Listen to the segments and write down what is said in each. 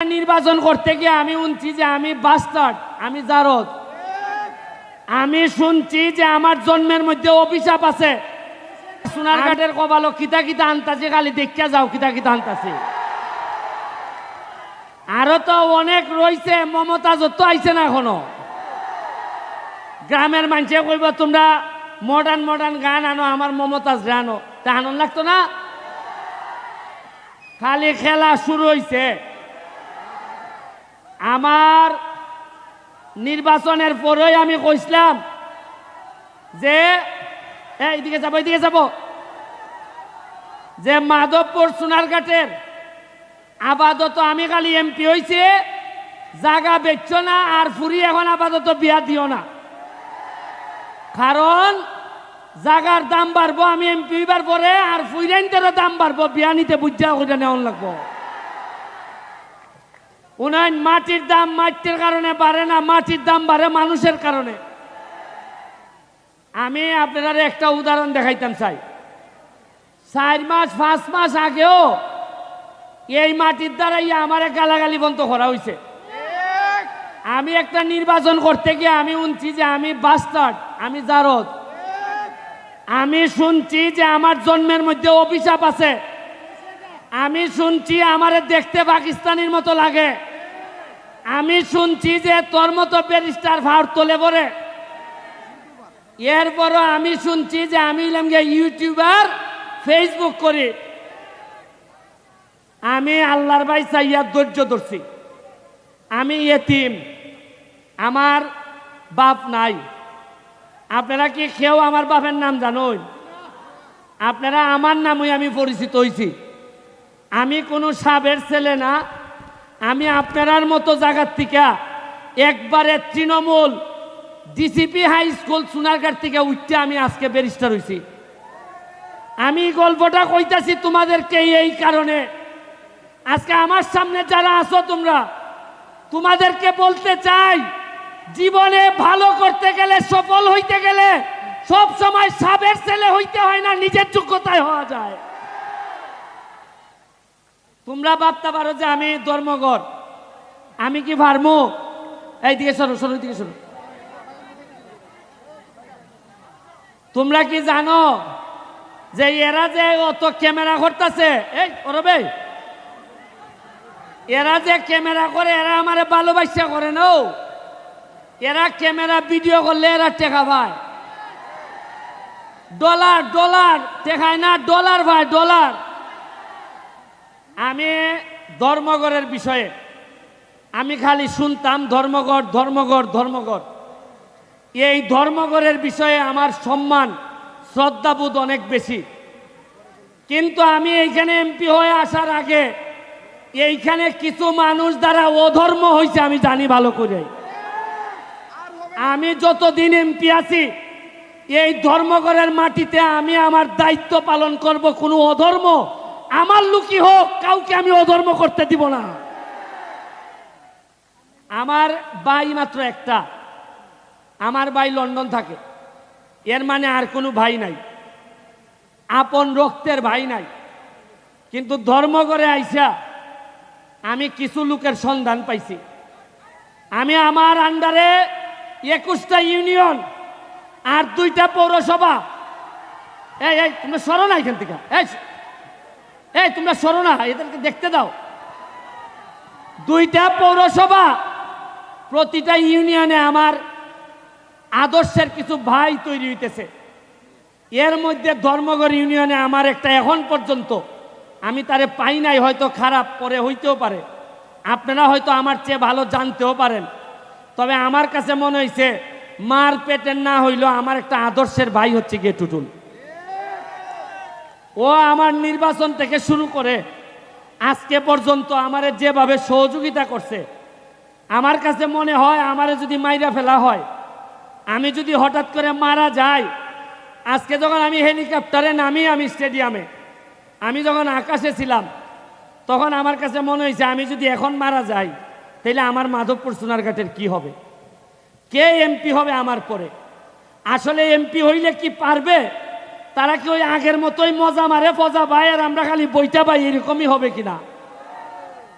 নির্বাচন করতে গিয়ে আমি শুনছি যে আমি বাস্টার্ড, আমি জারদ। আমি শুনছি যে আমার জন্মের মধ্যে অভিশাপ আছে। সোনারঘাটের কপালো কিতা কিতা আনতাছে, খালি দেখিয়া যাও কিতা কিতা আনতাছে। আরো তো অনেক রয়েছে, মমতাজ তো আইছে না এখনো। গ্রামের মানুষে কইব তোমরা মডার্ন মডার্ন গান আনো, আমার মমতাজ আনো, তা আনন্দ লাগতো না। খালি খেলা শুরু হইছে। আমার নির্বাচনের পরেই আমি কইছিলাম যে এইদিকে যাবো এইদিকে যাবো, যে মাধবপুর সোনারঘাটের আপাতত আমি খালি এমপি হইছে, জায়গা বেচছ না আর ফুরি এখন আপাতত বিয়া দিও না, কারণ জায়গার দাম বাড়বো আমি এমপি হইবার পরে, আর ফুইরেন্টেরও দাম বাড়বো, বিয়া নিতে বুঝা ওইটা নেওয়ান লাগবো। উনায় মাটির দাম মাটির কারণে বাড়ে না, মাটির দাম বাড়ে মানুষের কারণে। আমি আপনারা একটা উদাহরণ দেখাইতাম চাই। 4 মাস 5 মাস আগেও এই মাটির দ্বারাই আমার গালাগালি বন্ধ করা হয়েছে। আমি একটা নির্বাচন করতে গিয়ে আমি শুনছি যে আমি বাস্টার্ড, আমি জারদ। আমি শুনছি যে আমার জন্মের মধ্যে অভিশাপ আছে। আমি শুনছি আমারে দেখতে পাকিস্তানির মতো লাগে। আমি শুনছি যে তোর মতো ব্যারিস্টার ভার তোলে পরে। এরপরও আমি শুনছি যে আমি ইউটিউবার, ফেসবুক করি। আমি আল্লাহর ভাই চাইয়া ধৈর্য ধরছি। আমি এতিম, আমার বাপ নাই। আপনারা কি কেউ আমার বাপের নাম জানেন? আপনারা আমার নামই আমি পরিচিত হয়েছি। আমি কোনো সাবের ছেলে না। আমি আপনার মতো জায়গার থেকে একবারে Trinamool DCP high school Sonarghat থেকে উঠতে আমি আজকে ব্যারিস্টার হয়েছি। আমি গল্পটা কইতাছি তোমাদেরকে এই কারণে, আজকে আমার সামনে যারা আছো তোমরা, তোমাদেরকে বলতে চাই, জীবনে ভালো করতে গেলে, সফল হইতে গেলে সব সময় সাবের ছেলে হইতে হয় না, নিজের যোগ্যতায় হওয়া যায়। তোমরা ভাবতে পারো যে আমি ধর্মঘট, আমি কি ভারমু? এইদিকে সরো, সরো, দিকে সরো। তোমরা কি জানো যে এরা যে অত ক্যামেরা করতেছে, এই করবে, এরা যে ক্যামেরা করে, এরা আমারে ভালোবাসা করে না। এরা ক্যামেরা ভিডিও করলে এরা টেকা পায়, ডলার ডলার টেকায় না, ডলার ভাই ডলার। আমি ধর্মঘটের বিষয়ে আমি খালি শুনতাম ধর্মঘট ধর্মঘট ধর্মঘট। এই ধর্মঘটের বিষয়ে আমার সম্মান শ্রদ্ধাবোধ অনেক বেশি। কিন্তু আমি এইখানে এমপি হয়ে আসার আগে এইখানে কিছু মানুষ দ্বারা অধর্ম হয়েছে আমি জানি ভালো করে। আমি যতদিন এমপি আছি এই ধর্মঘটের মাটিতে আমি আমার দায়িত্ব পালন করব। কোনো অধর্ম আমার লুকি হোক, কাউকে আমি অধর্ম করতে দিব না। আমার ভাই মাত্র একটা, আমার ভাই লন্ডন থাকে। এর মানে আর কোনো ভাই নাই, আপন রক্তের ভাই নাই। কিন্তু ধর্মঘটে আইসা আমি কিছু লোকের সন্ধান পাইছি। আমি আমার আন্ডারে 21টা ইউনিয়ন আর 2টা পৌরসভা। এই তোমরা সরো না এখান থেকে, এই তোমরা সরো না, এদেরকে দেখতে দাও। 2টা পৌরসভা, প্রতিটা ইউনিয়নে আমার আদর্শের কিছু ভাই তৈরি হইতেছে। এর মধ্যে ধর্মঘট ইউনিয়নে আমার একটা এখন পর্যন্ত আমি তারে পাই নাই, হয়তো খারাপ পরে হইতেও পারে, আপনারা হয়তো আমার চেয়ে ভালো জানতেও পারেন। তবে আমার কাছে মনে হয়েছে মার পেটের না হইলেও আমার একটা আদর্শের ভাই হচ্ছে গিয়ে টুটুল। ও আমার নির্বাচন থেকে শুরু করে আজকে পর্যন্ত আমারে যেভাবে সহযোগিতা করছে, আমার কাছে মনে হয় আমারে যদি মাইরা ফেলা হয়, আমি যদি হঠাৎ করে মারা যাই, আজকে যখন আমি হেলিকপ্টারে নামি, আমি স্টেডিয়ামে, আমি যখন আকাশে ছিলাম, তখন আমার কাছে মনে হয়েছে আমি যদি এখন মারা যাই তাহলে আমার মাধবপুর সোনারঘাটের কি হবে, কে এমপি হবে আমার পরে। আসলে এমপি হইলে কি পারবে? তারা কি ওই আগের মতোই মজা মারে ফজা পায় আর আমরা খালি বইটা পাই, এরকমই হবে কিনা?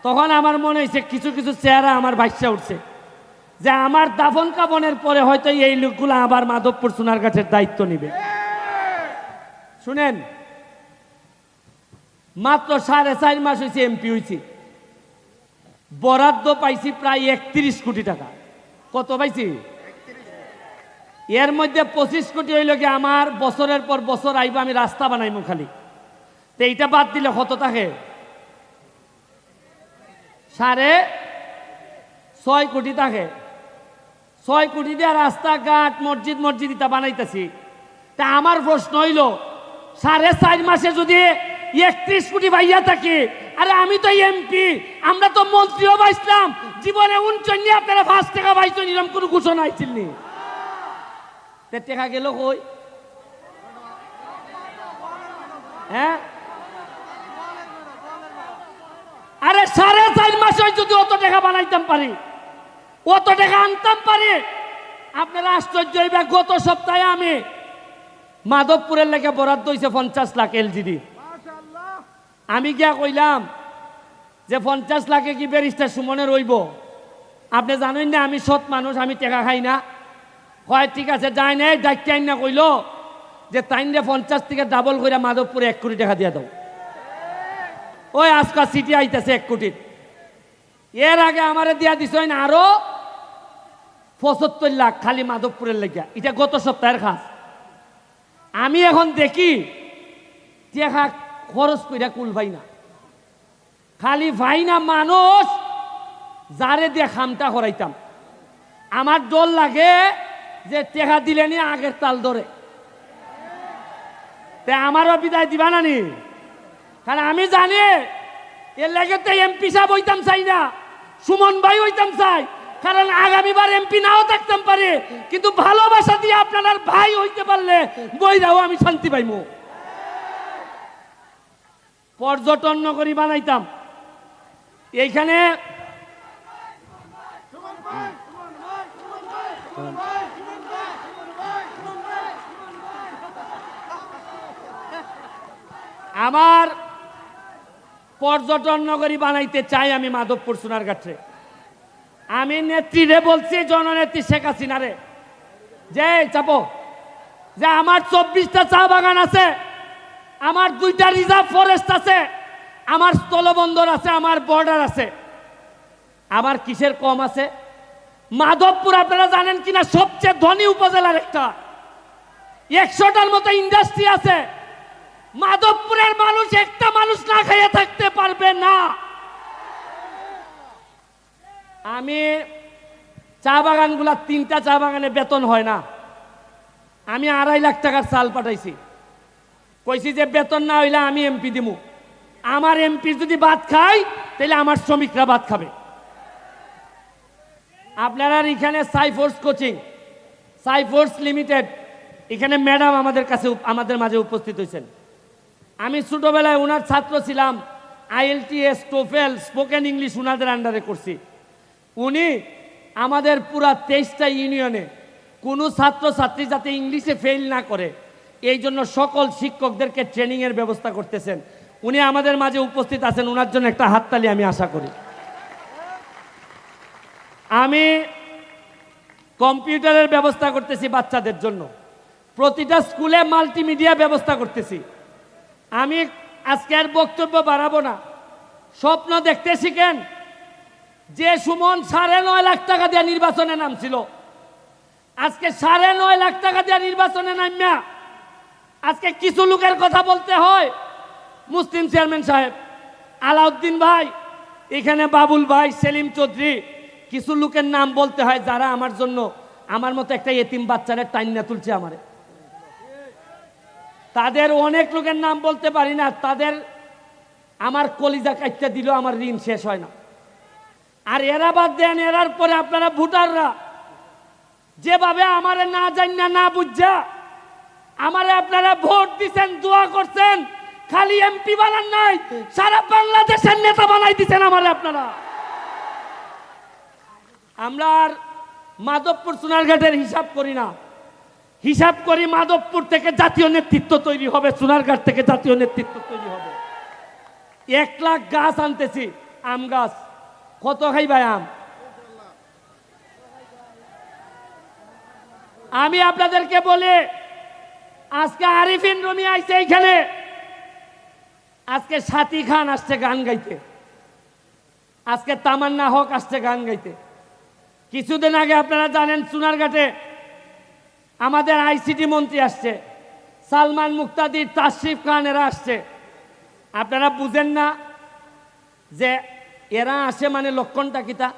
তখন আমার মনে হয়েছে কিছু কিছু চেহারা আমার ভাইসা উঠছে, যে আমার দাফন কাফনের পরে হয়তো এই লোকগুলো আবার মাধবপুর সোনারঘাটের দায়িত্ব নিবে। শুনেন, মাত্র 4.5 মাস হয়েছে এমপি হয়েছি, বরাদ্দ পাইছি প্রায় 31 কোটি টাকা। কত পাইছি? এর মধ্যে 25 কোটি হইল কি আমার বছরের পর বছর আইব আমি রাস্তা বানাইমু খালি। তো এইটা বাদ দিলে কত থাকে? 6.5 কোটি থাকে। 6 কোটি দিয়ে রাস্তাঘাট মসজিদ এটা বানাইতেছি। তা আমার প্রশ্ন হইল, 4.5 মাসে যদি 31 কোটি পাইয়া থাকে, আরে আমি তো এমপি, আমরা তো মন্ত্রীও পাইছিলাম, জীবনে 49 আপনারা 5 টাকা পাইছেন, এরকম কোনো ঘোষণা আইছিলনি। টাকা গেল কই? হ্যাঁ, আরে 4.5 মাসে যদি অত টাকা বানাইতাম পারি, অত টাকা আনতাম পারি, আপনারা আশ্চর্য হইবে। গত সপ্তাহে আমি মাধবপুরের লেগে বরাদ্দ হয়েছে 50 লাখ এলজিডি। আমি গিয়া কইলাম যে 50 লাখে কি ব্যারিস্টার সুমনে রইব? আপনি জানেন না আমি সৎ মানুষ, আমি টাকা খাই না। হয় ঠিক আছে, যাই নাই ডাক্তার না কইল যে তাইনে 50 থেকে ডাবল করে মাধবপুরে 1 কোটি টাকা দিয়ে দাও। ওই আজকাল সিটি আইতেছে 1 কোটি। এর আগে আমারে দিয়া দিছ না আরো 75 লাখ খালি মাধবপুরের লেগে। এটা গত সপ্তাহের খাস। আমি এখন দেখি টাকা খরচ করে কুল ভাই না, খালি ভাই না মানুষ যারে দিয়ে খামটা করাইতাম। আমার ডর লাগে যে টাকা দিলে নি আগের তাল ধরে, আমারও বিদায় দিবা না নি। কারণ আমি জানি এর লেগে তো এমপি সাহেব হইতাম চাই না, সুমন ভাই হইতাম চাই। কারণ আগামীবার এমপি নাও থাকতাম পারে, কিন্তু ভালোবাসা দিয়ে আপনার ভাই হইতে পারলে বইরাও আমি শান্তি পাইমু। পর্যটন নগরী বানাইতাম এইখানে। আমার পর্যটন নগরী বানাইতে চাই আমি মাধবপুর সোনারঘাটে। আমি নেত্রীরে বলছি, জননেত্রী শেখ হাসিনারে, যে চাপো যে আমার 24টা চা বাগান আছে, আমার 2টা রিজার্ভ ফরেস্ট আছে, আমার স্থলবন্দর আছে, আমার বর্ডার আছে, আমার কিসের কম আছে? মাধবপুর আপনারা জানেন কিনা সবচেয়ে ধনী উপজেলার একটা, 100টার মতো ইন্ডাস্ট্রি আছে। মাধবপুরের মানুষ একটা মানুষ না খেয়ে থাকতে পারবে না। আমি চা বাগানগুলা 3টা চা বাগানে বেতন হয় না, আমি 2.5 লাখ টাকার চাল পাঠাইছি। কইছি যে বেতন না হইলে আমি এমপি দিমু। আমার এমপি যদি ভাত খায় তাহলে আমার শ্রমিকরা ভাত খাবে। আপনারা এখানে সাইফোর্স কোচিং, সাইফোর্স লিমিটেড, এখানে ম্যাডাম আমাদের মাঝে উপস্থিত হয়েছেন। আমি ছোটবেলায় ওনার ছাত্র ছিলাম। IELTS, টোফেল, স্পোকেন ইংলিশ ওনাদের আন্ডারে করছি। উনি আমাদের পুরা 23টা ইউনিয়নে কোনো ছাত্রছাত্রী যাতে ইংলিশে ফেল না করে এই জন্য সকল শিক্ষকদেরকে ট্রেনিংয়ের ব্যবস্থা করতেছেন। উনি আমাদের মাঝে উপস্থিত আছেন, ওনার জন্য একটা হাততালি আমি আশা করি। আমি কম্পিউটারের ব্যবস্থা করতেছি বাচ্চাদের জন্য, প্রতিটা স্কুলে মাল্টিমিডিয়া ব্যবস্থা করতেছি। আমি আজকে আর বক্তব্য বাড়াবো না, স্বপ্ন দেখতে শিখেন। যে সুমন 9.5 লাখ টাকা দিয়ে নির্বাচনে নামছিল, আজকে 9.5 লাখ টাকা দিয়ে নির্বাচনে নামিয়া আজকে কিছু লোকের কথা বলতে হয়। মুসলিম চেয়ারম্যান সাহেব, আলাউদ্দিন ভাই, এখানে বাবুল ভাই, সেলিম চৌধুরী, কিছু লোকের নাম বলতে হয় যারা আমার জন্য, আমার মতো একটা এতিম বাচ্চারে টাইনা তুলছে আমারে। তাদের অনেক লোকের নাম বলতে পারি না, তাদের আমার কলিজা কাটতে দিল, আমার ঋণ শেষ হয় না। আর এরা বাদ দেন, এরার পরে আপনারা ভোটাররা যেভাবে আমারে না জানা না বুঝা আমারে আপনারা ভোট দিচ্ছেন, দোয়া করছেন, খালি এমপি বানান নাই, সারা বাংলাদেশের নেতা বানাই দিচ্ছেন আমারে আপনারা। আমরা আর মাধবপুর সোনারঘাটের হিসাব করি না, হিসাব করি মাধবপুর থেকে জাতীয় নেতৃত্ব তৈরি হবে, সোনারঘাট থেকে জাতীয় নেতৃত্ব তৈরি হবে। 1 লাখ গাছ আনতেছি, আম গাছ। কত খাইবাই আম? আমি আপনাদেরকে বলি, আজকে আরিফিন রুমি আইছে এইখানে, আজকে সাথী খান আসছে গান গাইতে, আজকে তামান্না হক আসছে গান গাইতে। কিছুদিন আগে আপনারা জানেন সোনারঘাটে আমাদের আইসিটি মন্ত্রী আসছে, সালমান মুক্তাদির, তাশরিফ খান, এরা আসছে। আপনারা বুঝেন না যে এরা আসে মানে লক্ষণটা কিতা?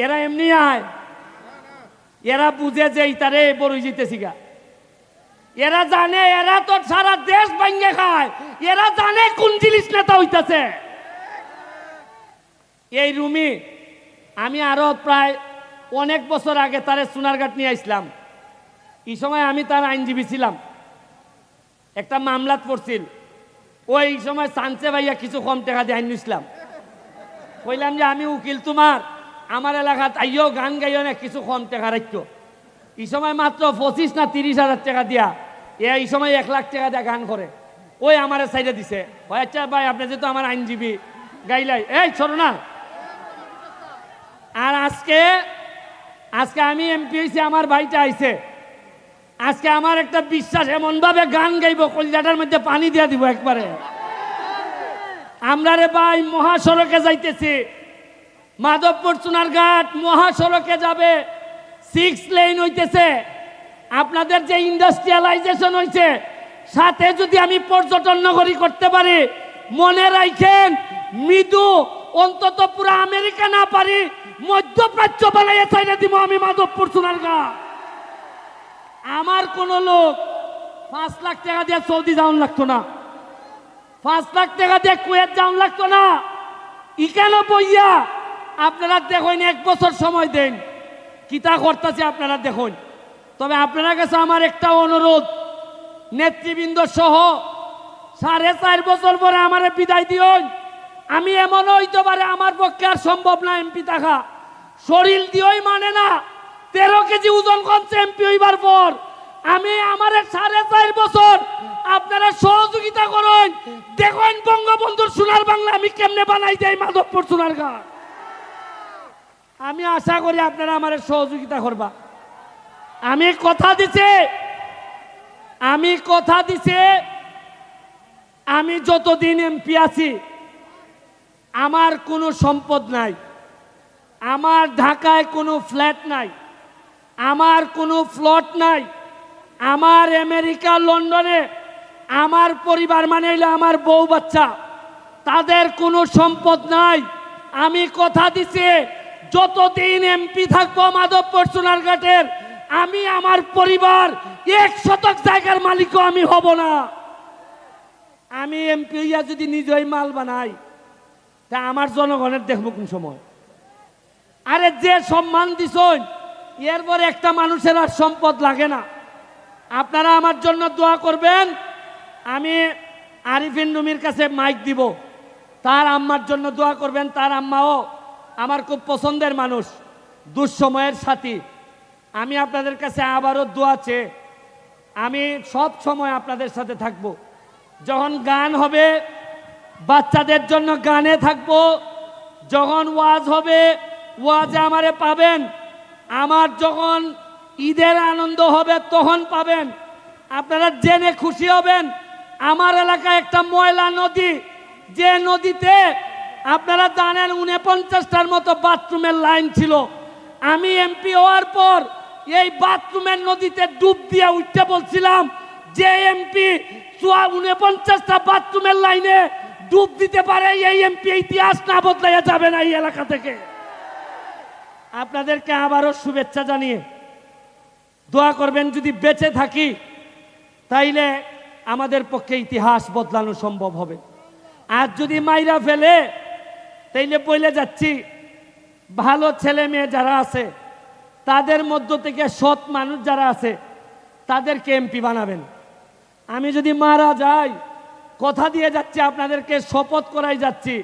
এরা এমনি আয়, এরা বুঝে যে ইতারে বড়ই জিতেছি গা। এরা জানে, এরা তো সারা দেশ ভাঙ্গে খায়, এরা জানে কোন জিনিস নেতা হইতাছে। এই রুমি আমি আরো প্রায় অনেক বছর আগে তারে সোনারঘাট নিয়ে আসলাম। এই সময় আমি তার আইনজীবী ছিলাম, একটা মামলাত পড়ছিল। ওই সময় চান্সে ভাইয়া কিছু কম টাকা দিয়ে আইন নিছিলাম, কইলাম যে আমি উকিল, তোমার আমার এলাকাত আইও গান গাইও না, কিছু কম টাকা রাখতো। এই সময় মাত্র 25 না 30,000 টাকা দিয়া, এই সময় 1 লাখ টাকা দিয়া গান করে। ওই আমার সাইডে দিছে, আচ্ছা ভাই আপনি যেহেতু আমার আইনজীবী গাইলাই, এই ছোড়ো না। আর আজকে আমি এমপি হয়েছি, আমার ভাইটা আইছে। আজকে আমার একটা বিশ্বাস, এমন ভাবে গান গাইব কলজাটার মধ্যে পানি দিয়া দিব একবারে। আমরা রে ভাই মহাসড়কে যাইতেছি, মাধবপুর সোনারঘাট মহাসড়কে যাবে, 6 লেন হইতেছে। আপনাদের যে ইন্ডাস্ট্রিয়ালাইজেশন হয়েছে, সাথে যদি আমি পর্যটন নগরী করতে পারি, মনে রাখেন মৃদু অন্তত পুরো আমেরিকা না পারি, মধ্যপ্রাচ্য বানাইয়া চাইলে দিব আমি মাধবপুর সোনারঘাট। আমার কোন লোক 5 লাখ টাকা দিয়ে সৌদি যাওয়ান লাগতো না, 5 লাখ টাকা দিয়ে কুয়েত যাওয়ান লাগতো না। ইখানে বইয়া আপনারা দেখুন, 1 বছর সময় দেন, কিতা করতেছে আপনারা দেখুন। তবে আপনার কাছে আমার একটা অনুরোধ, নেতৃবৃন্দ সহ 4.5 বছর পরে আমার বিদায় দিন। আমি এমন হইতে পারে আমার পক্ষে আর সম্ভব না এমপি থাকা, শরীর দিয়েই মানে না। 13 কেজি ওজন কমছে এমপি হইবার পর। আমি আমার 4.5 বছর আপনারা সহযোগিতা করুন, দেখুন বঙ্গবন্ধুর সোনার বাংলা আমি কেমনে বানাই দেই মাধবপুর সোনারঘাট। আমি আশা করি আপনারা আমার সহযোগিতা করবা। আমি কথা দিছি, আমি যতদিন এমপি আছি আমার কোনো সম্পদ নাই, আমার ঢাকায় কোনো ফ্ল্যাট নাই, আমার কোনো প্লট নাই, আমার আমেরিকা লন্ডনে আমার পরিবার মানে হইলো আমার বউ বাচ্চা, তাদের কোনো সম্পদ নাই। আমি কথা দিছি যতদিন এমপি থাকবো মাধবপুর সোনারঘাটের, আমি আমার পরিবার 1 শতক জায়গার মালিকও আমি হব না। আমি এমপি হইয়া যদি নিজেই মাল বানাই, তা আমার জনগণের দেখবো কোন সময়? আরে যে সম্মান দিছেন, এরপরে একটা মানুষের আর সম্পদ লাগে না। আপনারা আমার জন্য দোয়া করবেন। আমি আরিফিন রুমির কাছে মাইক দিব, তার আম্মার জন্য দোয়া করবেন। তার আম্মাও আমার খুব পছন্দের মানুষ, দুঃসময়ের সাথী। আমি আপনাদের কাছে আবারও দোয়া চেয়ে আমি সব সময় আপনাদের সাথে থাকব। যখন গান হবে বাচ্চাদের জন্য গানে থাকব, যখন ওয়াজ হবে ওয়াজে আমারে পাবেন, আমার যখন ঈদের আনন্দ হবে তখন পাবেন। আপনারা জেনে খুশি হবেন, আমার এলাকায় একটা ময়লা নদী, যে নদীতে আপনারা জানেন 49টার মতো বাথরুমের লাইন ছিল। আমি এমপি হওয়ার পর এই বাথরুমের নদীতে ডুব দিয়ে উঠতে বলছিলাম, যে এমপি 49টা বাথরুমের লাইনে ডুব দিতে পারে, এই এমপি ইতিহাস না বদলাইয়া যাবে না এই এলাকা থেকে। আপনাদেরকে আবারও শুভেচ্ছা জানিয়ে দোয়া করবেন, যদি বেঁচে থাকি তাইলে আমাদের পক্ষে ইতিহাস বদলানো সম্ভব হবে। আর যদি মাইরা ফেলে তাইলে বলে যাচ্ছি, ভালো ছেলে মেয়ে যারা আছে তাদের মধ্য থেকে সৎ মানুষ যারা আছে তাদেরকে এমপি বানাবেন। আমি যদি মারা যাই, কথা দিয়ে যাচ্ছি, আপনাদেরকে শপথ করাই যাচ্ছি,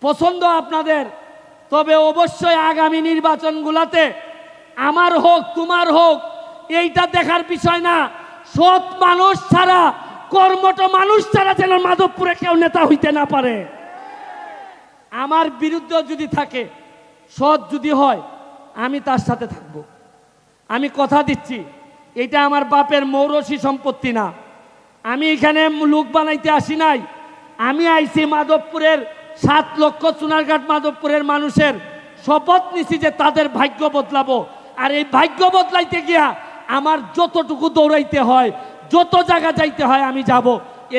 পছন্দ আপনাদের, তবে অবশ্যই আগামী নির্বাচনগুলোতে আমার হোক তোমার হোক এইটা দেখার বিষয় না, সৎ মানুষ ছাড়া, কর্মঠ মানুষ ছাড়া যেন মাধবপুরে কেউ নেতা হইতে না পারে। আমার বিরুদ্ধে যদি থাকে, সৎ যদি হয়, আমি তার সাথে থাকব। আমি কথা দিচ্ছি, এটা আমার বাপের মৌরসী সম্পত্তি না। আমি এখানে লোক বানাইতে আসি নাই। আমি আইছি মাধবপুরের 7 লক্ষ চুনারঘাট মাধবপুরের মানুষের শপথ নিছি যে তাদের ভাগ্য বদলাবো। আর এই ভাগ্য বদলাইতে গিয়া আমার যতটুকু দৌড়াইতে হয়, যত জায়গা যাইতে হয় আমি যাব।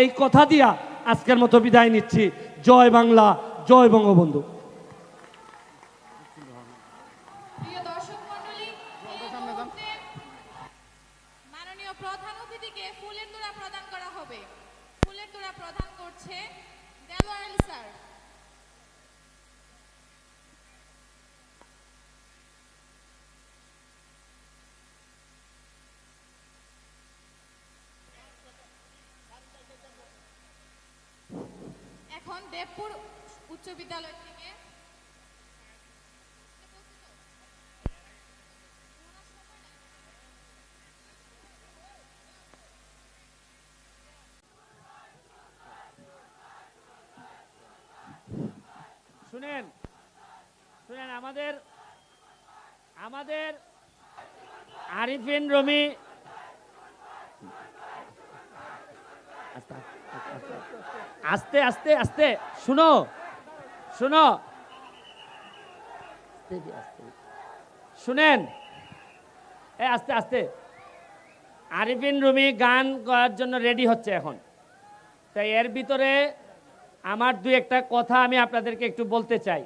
এই কথা দিয়া আজকের মতো বিদায় নিচ্ছি। জয় বাংলা, জয় বঙ্গবন্ধু। প্রিয় দর্শক মণ্ডলী, এই মুহূর্তে মাননীয় প্রধান অতিথিকে ফুলের তোড়া প্রদান করা হবে। ফুলের তোড়া প্রদান করছে দেলোয়ার আলী স্যার। এখন দেবপুর উচ্চ বিদ্যালয় থেকে শুনেন শুনেন, আমাদের আমাদের আরিফিন রমি, আস্তে আস্তে আস্তে, শুনো শুনো, শুনেন, আস্তে আস্তে। আরিফিন রুমি গান গাওয়ার জন্য রেডি হচ্ছে এখন। তাই এর ভিতরে আমার 2 একটা কথা আমি আপনাদেরকে একটু বলতে চাই।